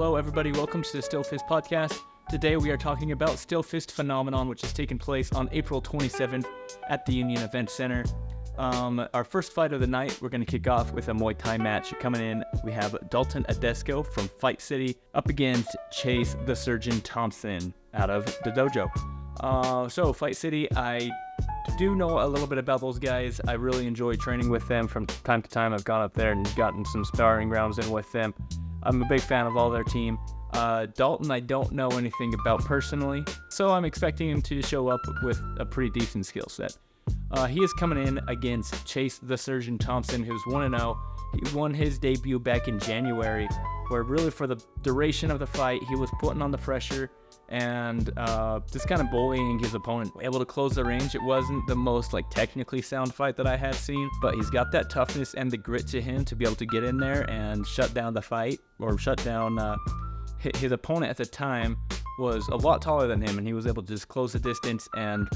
Hello everybody, welcome to the Steelfist podcast. Today we are talking about Steelfist Phenomenon, which is taking place on April 27th at the Union Event Center. Our first fight of the night, we're going to kick off with a Muay Thai match. Coming in, we have Dalton Adesco from Fight City up against Chase the Surgeon Thompson out of the dojo. So Fight City, I do know a little bit about those guys. I really enjoy training with them from time to time. I've gone up there and gotten some sparring rounds in with them. I'm a big fan of all their team. Dalton, I don't know anything about personally, so I'm expecting him to show up with a pretty decent skill set. He is coming in against Chase the Surgeon Thompson, who's 1-0. He won his debut back in January, where really for the duration of the fight, he was putting on the pressure and just kind of bullying his opponent, able to close the range. It wasn't the most technically sound fight that I had seen, but he's got that toughness and the grit to him to be able to get in there and shut down the fight, or shut down his opponent at the time was a lot taller than him, and he was able to just close the distance and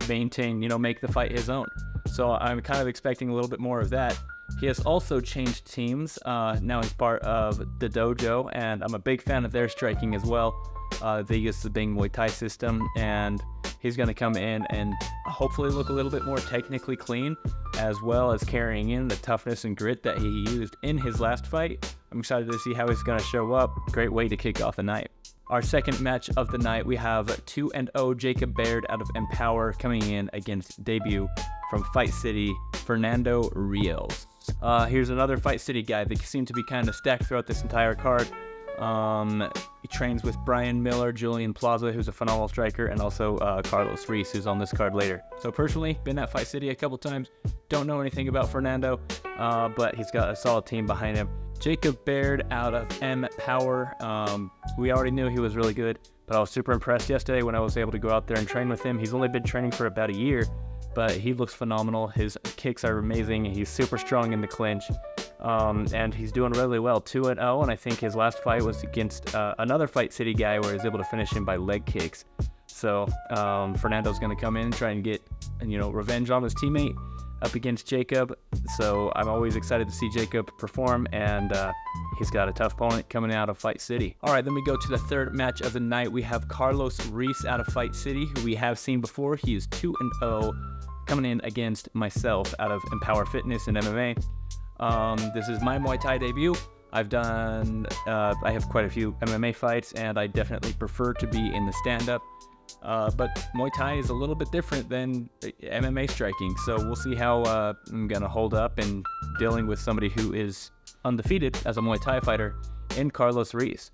maintain, make the fight his own. So I'm kind of expecting a little bit more of that. He has also changed teams. Now he's part of the dojo, and I'm a big fan of their striking as well. They use the Bing Muay Thai system, and he's going to come in and hopefully look a little bit more technically clean, as well as carrying in the toughness and grit that he used in his last fight. I'm excited to see how he's going to show up. Great way to kick off the night. Our second match of the night, we have 2-0 Jacob Baird out of Empower coming in against debut from Fight City, Fernando Rios. Here's another Fight City guy. They seem to be kind of stacked throughout this entire card. He trains with Brian Miller, Julian Plaza, who's a phenomenal striker, and also Carlos Reese, who's on this card later. So personally, been at Fight City a couple times. Don't know anything about Fernando, but he's got a solid team behind him. Jacob Baird out of Empower. We already knew he was really good, but I was super impressed yesterday when I was able to go out there and train with him. He's only been training for about a year, but he looks phenomenal. His kicks are amazing. He's super strong in the clinch, and he's doing really well. 2-0, and I think his last fight was against another Fight City guy where he was able to finish him by leg kicks. So Fernando's going to come in and try and get revenge on his teammate up against Jacob. So I'm always excited to see Jacob perform, and he's got a tough opponent coming out of Fight City. All right, then we go to the third match of the night. We have Carlos Reese out of Fight City, who we have seen before. He is 2-0, coming in against myself out of Empower Fitness and MMA. This is my Muay Thai debut. I have quite a few MMA fights, and I definitely prefer to be in the stand-up. But Muay Thai is a little bit different than MMA striking, so we'll see how I'm going to hold up in dealing with somebody who is undefeated as a Muay Thai fighter in Carlos Reese.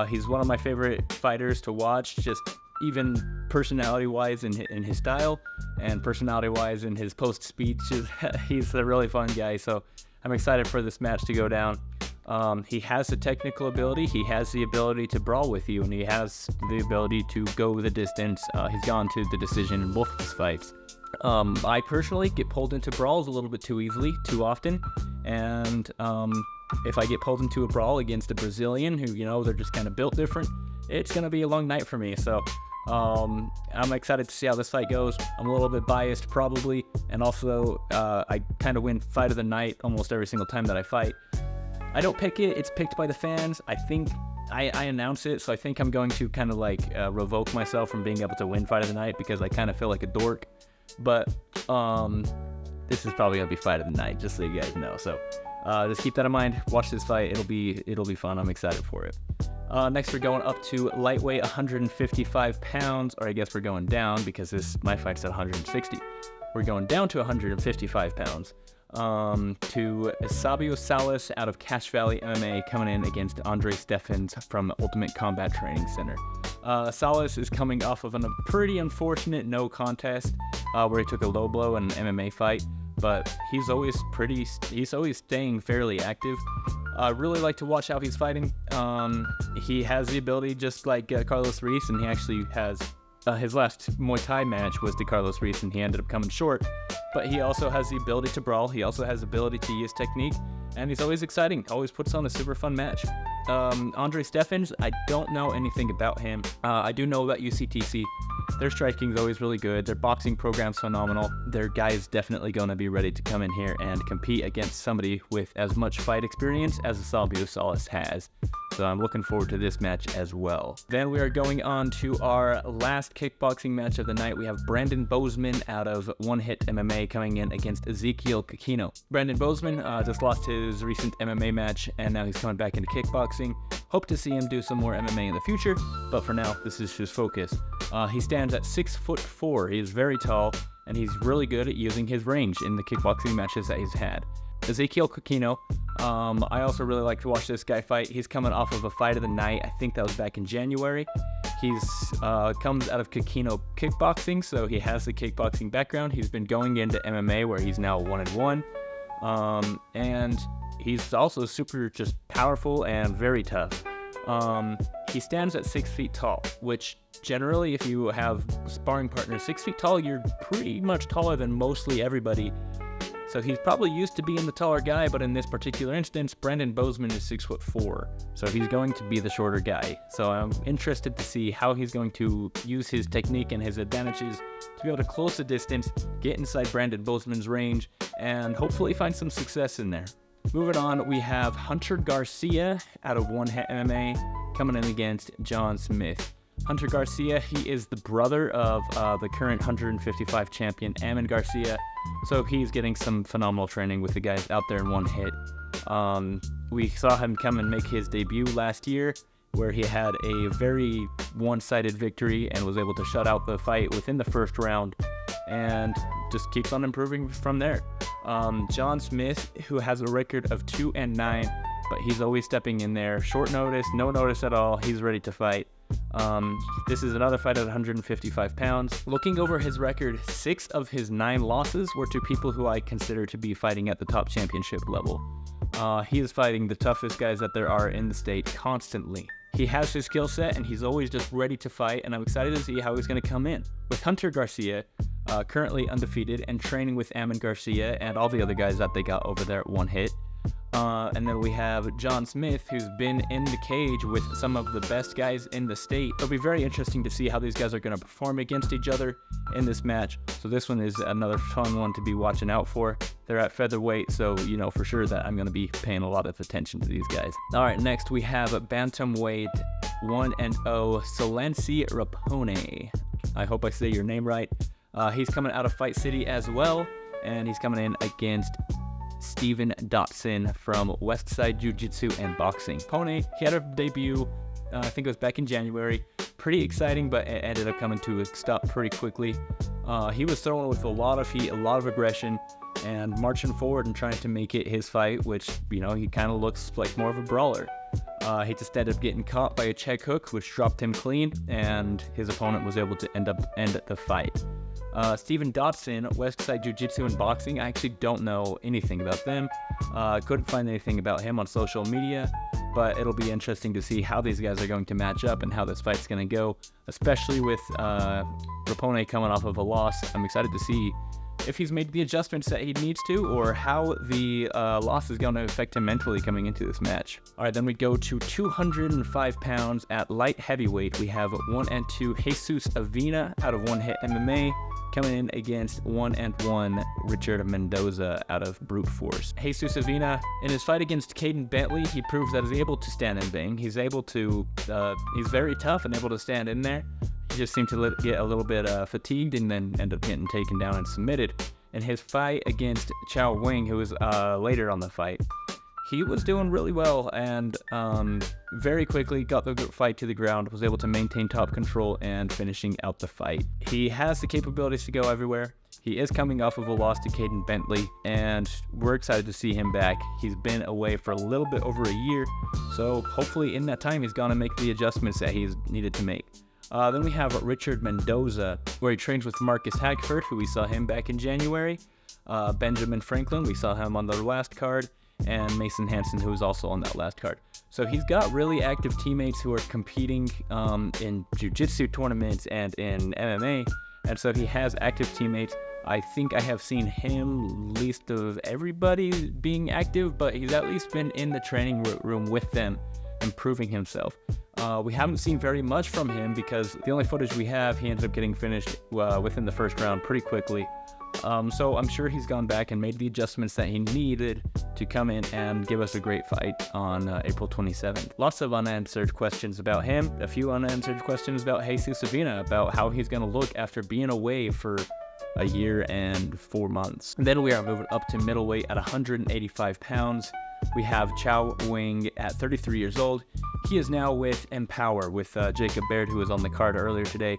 He's one of my favorite fighters to watch, just even personality-wise in his style, and personality-wise in his post-speech. He's a really fun guy, so I'm excited for this match to go down. He has the technical ability, he has the ability to brawl with you, and he has the ability to go the distance. He's gone to the decision in both of his fights. I personally get pulled into brawls a little bit too easily, too often, and if I get pulled into a brawl against a Brazilian who, they're just kind of built different, it's going to be a long night for me. So I'm excited to see how this fight goes. I'm a little bit biased probably, and also I kind of win fight of the night almost every single time that I fight. I don't pick it, it's picked by the fans. I think I announce it, so I think I'm going to kind of revoke myself from being able to win fight of the night because I kind of feel like a dork. But this is probably going to be fight of the night, just so you guys know. So just keep that in mind. Watch this fight. It'll be fun. I'm excited for it. Next, we're going up to lightweight 155 pounds, or I guess we're going down because my fight's at 160. We're going down to 155 pounds. To Sabio Salas out of Cache Valley MMA coming in against Andre Steffens from Ultimate Combat Training Center. Salas is coming off of a pretty unfortunate no contest where he took a low blow in an MMA fight, but he's always staying fairly active. I really like to watch how he's fighting. He has the ability just like Carlos Reese, and he actually has his last Muay Thai match was to Carlos Reese, and he ended up coming short. But he also has the ability to brawl. He also has the ability to use technique, and he's always exciting. Always puts on a super fun match. Andre Steffens, I don't know anything about him. I do know about UCTC. Their striking is always really good. Their boxing program's phenomenal. Their guy's definitely going to be ready to come in here and compete against somebody with as much fight experience as Asabio Salas has. So I'm looking forward to this match as well. Then we are going on to our last kickboxing match of the night. We have Brandon Bozeman out of One Hit MMA coming in against Ezekiel Kikino. Brandon Bozeman just lost his recent MMA match, and now he's coming back into kickboxing. Hope to see him do some more MMA in the future, but for now, this is his focus. He stands at 6'4". He is very tall, and he's really good at using his range in the kickboxing matches that he's had. Ezekiel Kikino, I also really like to watch this guy fight. He's coming off of a fight of the night. I think that was back in January. He's comes out of Kikino kickboxing, so he has the kickboxing background. He's been going into MMA, where he's now 1-1, and he's also super just powerful and very tough. He stands at 6 feet tall, which generally, if you have sparring partners 6 feet tall, you're pretty much taller than mostly everybody. So he's probably used to being the taller guy, but in this particular instance, Brandon Bozeman is 6'4", so he's going to be the shorter guy. So I'm interested to see how he's going to use his technique and his advantages to be able to close the distance, get inside Brandon Bozeman's range, and hopefully find some success in there. Moving on, we have Hunter Garcia out of One Hit MMA coming in against John Smith. Hunter Garcia, he is the brother of the current 155 champion, Amin Garcia, so he's getting some phenomenal training with the guys out there in One Hit. We saw him come and make his debut last year, where he had a very one-sided victory and was able to shut out the fight within the first round, and just keeps on improving from there. John Smith, who has a record of 2-9, but he's always stepping in there. Short notice, no notice at all, he's ready to fight. This is another fight at 155 pounds. Looking over his record, 6 of his 9 losses were to people who I consider to be fighting at the top championship level. He is fighting the toughest guys that there are in the state constantly. He has his skill set, and he's always just ready to fight, and I'm excited to see how he's going to come in. With Hunter Garcia, currently undefeated and training with Amin Garcia and all the other guys that they got over there at One Hit. And then we have John Smith, who's been in the cage with some of the best guys in the state. It'll be very interesting to see how these guys are going to perform against each other in this match. So this one is another fun one to be watching out for. They're at featherweight, so you know for sure that I'm going to be paying a lot of attention to these guys. All right, next we have bantamweight 1-0 Solensi Rapone. I hope I say your name right. He's coming out of Fight City as well, and he's coming in against Steven Dotson from Westside Jiu-Jitsu and Boxing. Pone, he had a debut, I think it was back in January. Pretty exciting, but it ended up coming to a stop pretty quickly. He was throwing with a lot of heat, a lot of aggression, and marching forward and trying to make it his fight, which, you know, he kind of looks like more of a brawler. He just ended up getting caught by a check hook, which dropped him clean, and his opponent was able to end the fight. Steven Dotson, Westside Jiu-Jitsu and Boxing, I actually don't know anything about them. Couldn't find anything about him on social media, but it'll be interesting to see how these guys are going to match up and how this fight's going to go, especially with Rapone coming off of a loss. I'm excited to see if he's made the adjustments that he needs to, or how the loss is going to affect him mentally coming into this match. All right, then we go to 205 pounds at light heavyweight. We have 1-2 Jesus Avina out of One Hit MMA coming in against 1-1 Richard Mendoza out of Brute Force. Jesus Avina, in his fight against Caden Bentley, he proves that he's able to stand and bang. He's able to, he's very tough and able to stand in there. He just seemed to get a little bit fatigued and then end up getting taken down and submitted. In his fight against Chao Wing, who was later on the fight, he was doing really well and very quickly got the fight to the ground, was able to maintain top control and finishing out the fight. He has the capabilities to go everywhere. He is coming off of a loss to Caden Bentley, and we're excited to see him back. He's been away for a little bit over a year, so hopefully in that time he's going to make the adjustments that he's needed to make. Then we have Richard Mendoza, where he trains with Marcus Hagford, who we saw him back in January. Benjamin Franklin, we saw him on the last card, and Mason Hansen, who was also on that last card. So he's got really active teammates who are competing in jiu-jitsu tournaments and in MMA, and so he has active teammates. I think I have seen him least of everybody being active, but he's at least been in the training room with them, improving himself. We haven't seen very much from him because the only footage we have, he ended up getting finished within the first round pretty quickly. So I'm sure he's gone back and made the adjustments that he needed to come in and give us a great fight on April 27th. Lots of unanswered questions about him, a few unanswered questions about Jesus Avina, about how he's going to look after being away for a year and 4 months. And then we are moving up to middleweight at 185 pounds. We have Chow Wing at 33 years old. He is now with Empower, with Jacob Baird, who was on the card earlier today.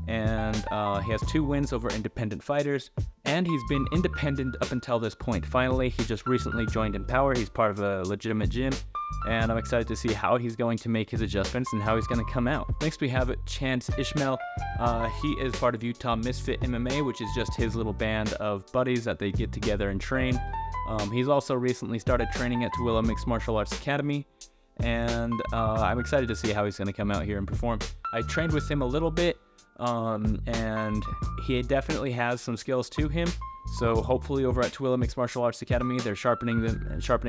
And he has 2 wins over independent fighters. And he's been independent up until this point. Finally, he just recently joined Empower. He's part of a legitimate gym. And I'm excited to see how he's going to make his adjustments and how he's going to come out. Next, we have Chance Ishmael. He is part of Utah Misfit MMA, which is just his little band of buddies that they get together and train. He's also recently started training at Tooele Mixed Martial Arts Academy, and I'm excited to see how he's going to come out here and perform. I trained with him a little bit, and he definitely has some skills to him, so hopefully over at Tooele Mixed Martial Arts Academy, they're sharpening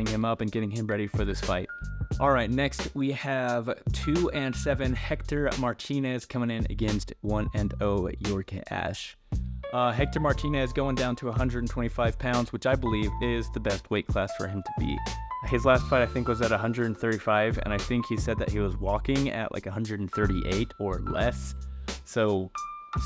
him up and getting him ready for this fight. All right, next we have 2-7 Hector Martinez coming in against 1-0 York Ash. Hector Martinez going down to 125 pounds, which I believe is the best weight class for him to be. His last fight, I think, was at 135, and I think he said that he was walking at like 138 or less. So,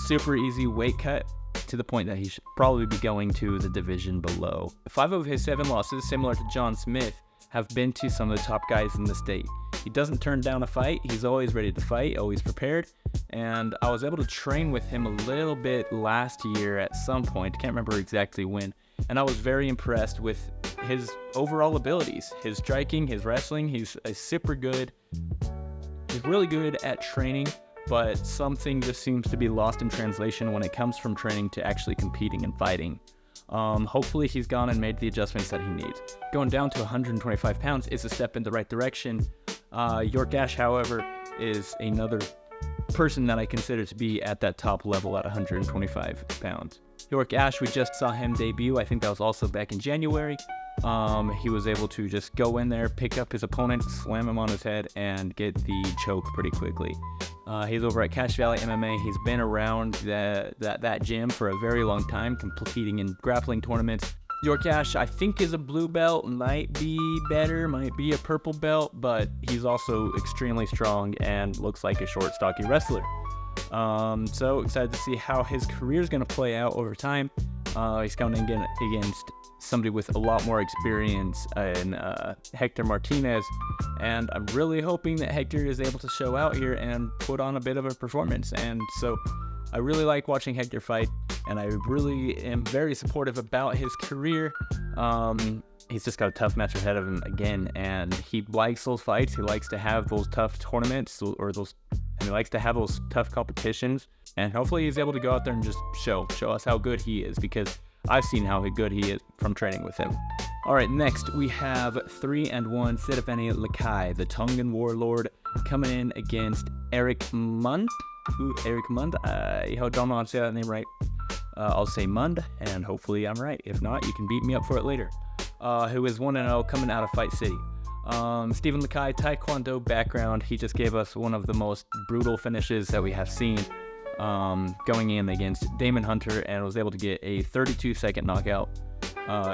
super easy weight cut to the point that he should probably be going to the division below. 5 of his 7 losses, similar to John Smith, have been to some of the top guys in the state. He doesn't turn down a fight. He's always ready to fight, always prepared. And I was able to train with him a little bit last year at some point. Can't remember exactly when. And I was very impressed with his overall abilities. His striking, his wrestling. He's super good. He's really good at training, but something just seems to be lost in translation when it comes from training to actually competing and fighting. Hopefully he's gone and made the adjustments that he needs. Going down to 125 pounds is a step in the right direction. York Ash, however, is another person that I consider to be at that top level at 125 pounds. York Ash, we just saw him debut. I think that was also back in January. He was able to just go in there, pick up his opponent, slam him on his head, and get the choke pretty quickly. He's over at Cache Valley MMA. He's been around that gym for a very long time, competing in grappling tournaments. York Ash, I think, is a blue belt, might be better, might be a purple belt, but he's also extremely strong and looks like a short, stocky wrestler. So excited to see how his career is going to play out over time. He's coming in against somebody with a lot more experience in Hector Martinez, and I'm really hoping that Hector is able to show out here and put on a bit of a performance. And so I really like watching Hector fight, and I really am very supportive about his career. He's just got a tough match ahead of him again, and he likes those fights. He likes to have those tough tournaments, and he likes to have those tough competitions, and hopefully he's able to go out there and just show us how good he is, because I've seen how good he is from training with him. All right, next we have 3-1 Siddhiveni Lakai, the Tongan warlord, coming in against Eric Mund. Eric Mund? I don't know how to say that name right. I'll say Mund, and hopefully I'm right. If not, you can beat me up for it later. Who is 1-0 coming out of Fight City. Stephen Lakai, Taekwondo background. He just gave us one of the most brutal finishes that we have seen, going in against Damon Hunter, and was able to get a 32-second knockout.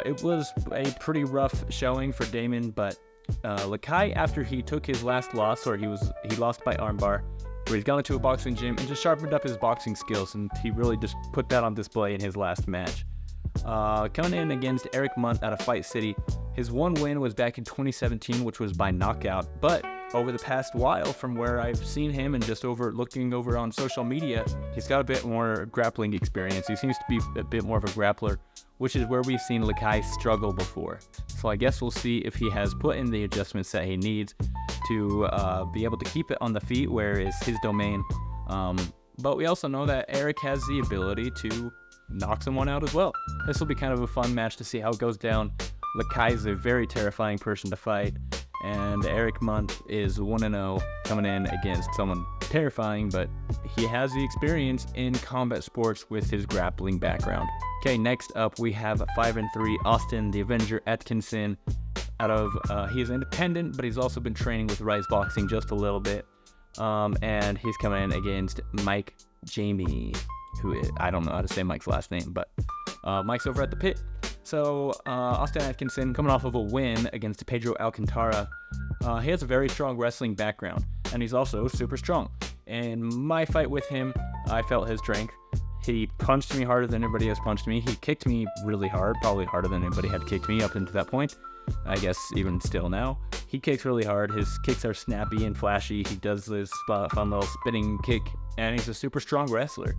It was a pretty rough showing for Damon, but Lakai, after he took his last loss, or he lost by armbar, where he's gone into a boxing gym and just sharpened up his boxing skills, and he really just put that on display in his last match. Coming in against Eric Munt out of Fight City, his one win was back in 2017, which was by knockout, but over the past while, from where I've seen him and just looking over on social media, he's got a bit more grappling experience. He seems to be a bit more of a grappler, which is where we've seen Lakai struggle before. So I guess we'll see if he has put in the adjustments that he needs to be able to keep it on the feet, where is his domain. But we also know that Eric has the ability to knock someone out as well. This will be kind of a fun match to see how it goes down. Lakai is a very terrifying person to fight, and Eric Munt is 1-0 coming in against someone terrifying, but he has the experience in combat sports with his grappling background. Okay, next up we have 5-3 Austin the Avenger Atkinson. He is independent, but he's also been training with Rise Boxing just a little bit. And he's coming in against Mike Jamie, I don't know how to say Mike's last name, but Mike's over at the pit. So Austin Atkinson, coming off of a win against Pedro Alcantara, he has a very strong wrestling background, and he's also super strong. In my fight with him, I felt his strength. He punched me harder than anybody has punched me. He kicked me really hard, probably harder than anybody had kicked me up into that point. I guess even still now. He kicks really hard. His kicks are snappy and flashy. He does this fun little spinning kick, and he's a super strong wrestler.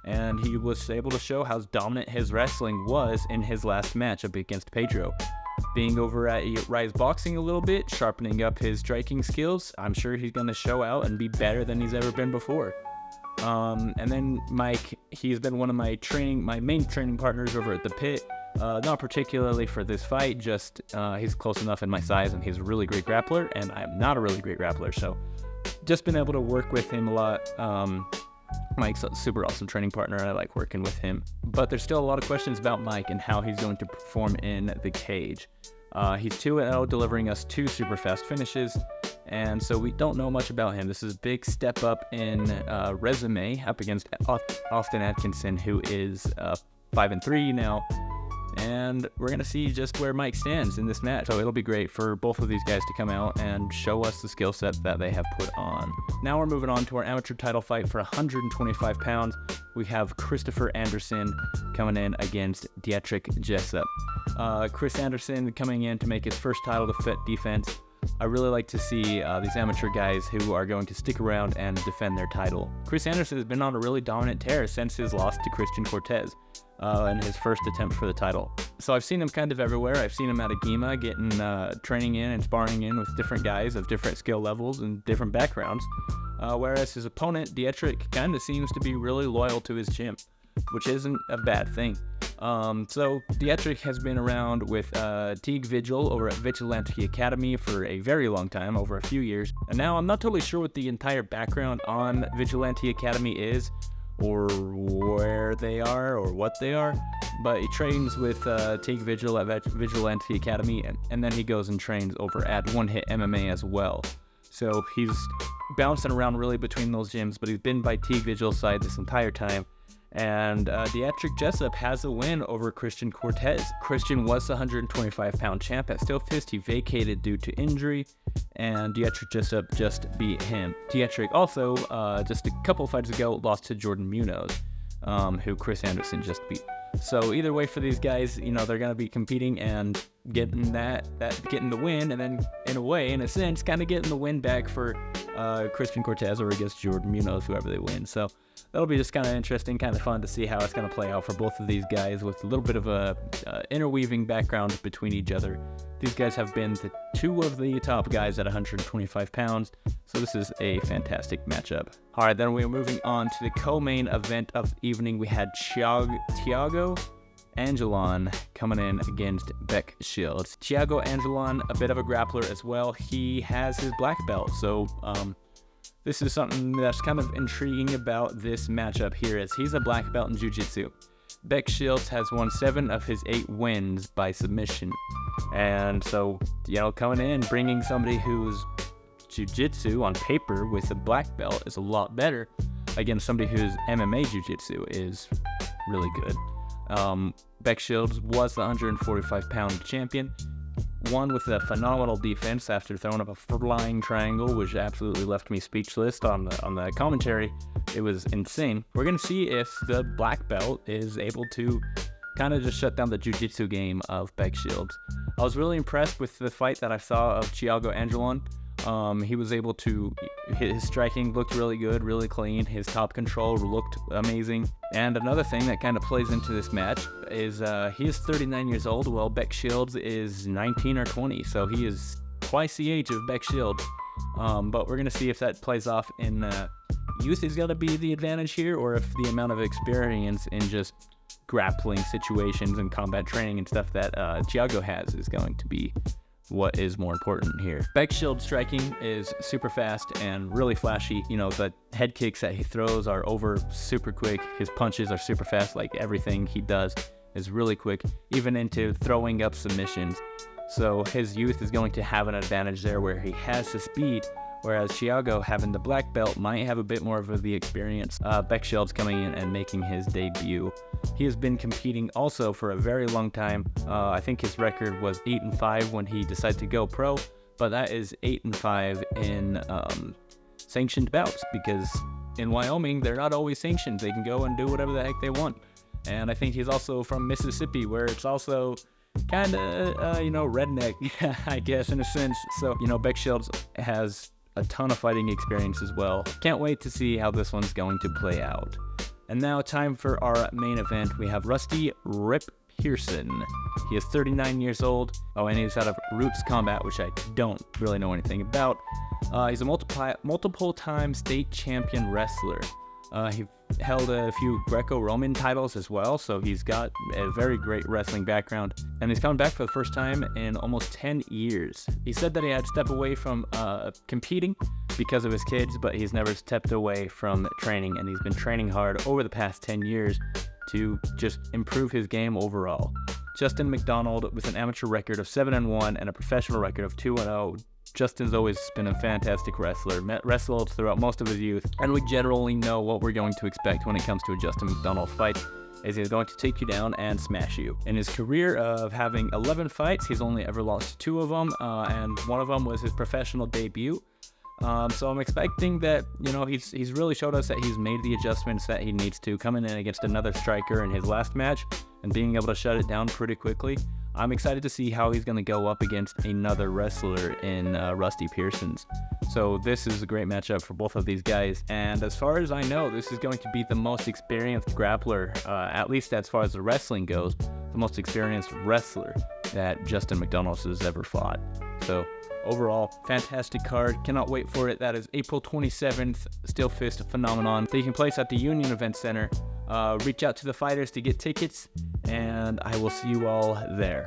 And he was able to show how dominant his wrestling was in his last match up against Pedro. Being over at Rise Boxing a little bit, sharpening up his striking skills, I'm sure he's going to show out and be better than he's ever been before. And then Mike, he's been one of my main training partners over at the pit. Not particularly for this fight, just he's close enough in my size, and he's a really great grappler, and I'm not a really great grappler, so just been able to work with him a lot. Mike's a super awesome training partner. I like working with him. But there's still a lot of questions about Mike and how he's going to perform in the cage. He's 2-0, delivering us 2 super fast finishes, and so we don't know much about him. This is a big step up in resume up against Austin Atkinson, who is 5-3 now. And we're going to see just where Mike stands in this match. So it'll be great for both of these guys to come out and show us the skill set that they have put on. Now we're moving on to our amateur title fight for 125 pounds. We have Christopher Anderson coming in against Dietrich Jessup. Chris Anderson coming in to make his first title defense. I really like to see these amateur guys who are going to stick around and defend their title. Chris Anderson has been on a really dominant tear since his loss to Christian Cortez in his first attempt for the title. So I've seen him kind of everywhere. I've seen him at Agima getting training in and sparring in with different guys of different skill levels and different backgrounds, whereas his opponent, Dietrich, kind of seems to be really loyal to his gym, which isn't a bad thing. So Dietrich has been around with Teague Vigil over at Vigilante Academy for a very long time, over a few years. And now I'm not totally sure what the entire background on Vigilante Academy is, or where they are, or what they are. But he trains with Teague Vigil at Vigilante Academy, and then he goes and trains over at One Hit MMA as well. So he's bouncing around really between those gyms, but he's been by Teague Vigil's side this entire time. And Dietrich Jessup has a win over Christian Cortez. Christian was the 125-pound champ at Steelfist. He vacated due to injury, and Dietrich Jessup just beat him. Dietrich also, just a couple fights ago, lost to Jordan Munoz, who Chris Anderson just beat. So either way for these guys, they're going to be competing and getting getting the win, and then in a sense, kind of getting the win back for Christian Cortez or against Jordan Munoz, whoever they win. So that'll be just kind of interesting, kind of fun to see how it's going to play out for both of these guys with a little bit of a interweaving background between each other. These guys have been the 2 of the top guys at 125 pounds, so this is a fantastic matchup. All right, then we're moving on to the co-main event of the evening. We had Thiago Angelon coming in against Beck Shields. Thiago Angelon, a bit of a grappler as well. He has his black belt, so this is something that's kind of intriguing about this matchup here, as he's a black belt in jiu-jitsu. Beck Shields has won 7 of his 8 wins by submission. And so, coming in, bringing somebody who's jiu-jitsu on paper with a black belt is a lot better against somebody whose MMA jiu-jitsu is really good. Beck Shields was the 145-pound champion. Won with a phenomenal defense after throwing up a flying triangle, which absolutely left me speechless on the commentary. It was insane. We're going to see if the black belt is able to kind of just shut down the jiu-jitsu game of Beck Shields. I was really impressed with the fight that I saw of Thiago Angelon. He was able to, his striking looked really good, really clean. His top control looked amazing. And another thing that kind of plays into this match is he is 39 years old, while Beck Shields is 19 or 20. So he is twice the age of Beck Shields. But we're going to see if that plays off in youth is going to be the advantage here, or if the amount of experience in just grappling situations and combat training and stuff that Thiago has is going to be what is more important here. Beck Shield striking is super fast and really flashy. The head kicks that he throws are over super quick. His punches are super fast. Like, everything he does is really quick, even into throwing up submissions. So his youth is going to have an advantage there, where he has the speed, whereas Thiago, having the black belt, might have a bit more of the experience. Bechfeld's coming in and making his debut. He has been competing also for a very long time. I think his record was 8-5 when he decided to go pro, but that is 8-5 in sanctioned bouts, because in Wyoming, they're not always sanctioned. They can go and do whatever the heck they want. And I think he's also from Mississippi, where it's also kind of, redneck, I guess, in a sense. So, Bechfeldt has a ton of fighting experience as well. Can't wait to see how this one's going to play out. And now time for our main event. We have Rusty Rip Pearson. He is 39 years old. Oh, and he's out of Roots Combat, which I don't really know anything about. He's a multiple-time state champion wrestler. He held a few Greco-Roman titles as well, so he's got a very great wrestling background, and he's coming back for the first time in almost 10 years. He said that he had stepped away from competing because of his kids, but he's never stepped away from training, and he's been training hard over the past 10 years to just improve his game overall. Justin McDonald, with an amateur record of 7-1 and a professional record of 2-0, Justin's always been a fantastic wrestler, wrestled throughout most of his youth, and we generally know what we're going to expect when it comes to a Justin McDonald fight, is he's going to take you down and smash you. In his career of having 11 fights, he's only ever lost 2 of them, and one of them was his professional debut. So I'm expecting that, he's really showed us that he's made the adjustments that he needs to, coming in against another striker in his last match and being able to shut it down pretty quickly. I'm excited to see how he's going to go up against another wrestler in Rusty Pearson's. So this is a great matchup for both of these guys. And as far as I know, this is going to be the most experienced grappler, at least as far as the wrestling goes, the most experienced wrestler that Justin McDonald has ever fought. So overall, fantastic card. Cannot wait for it. That is April 27th, Steelfist Phenomenon, taking place at the Union Event Center. Reach out to the fighters to get tickets, and I will see you all there.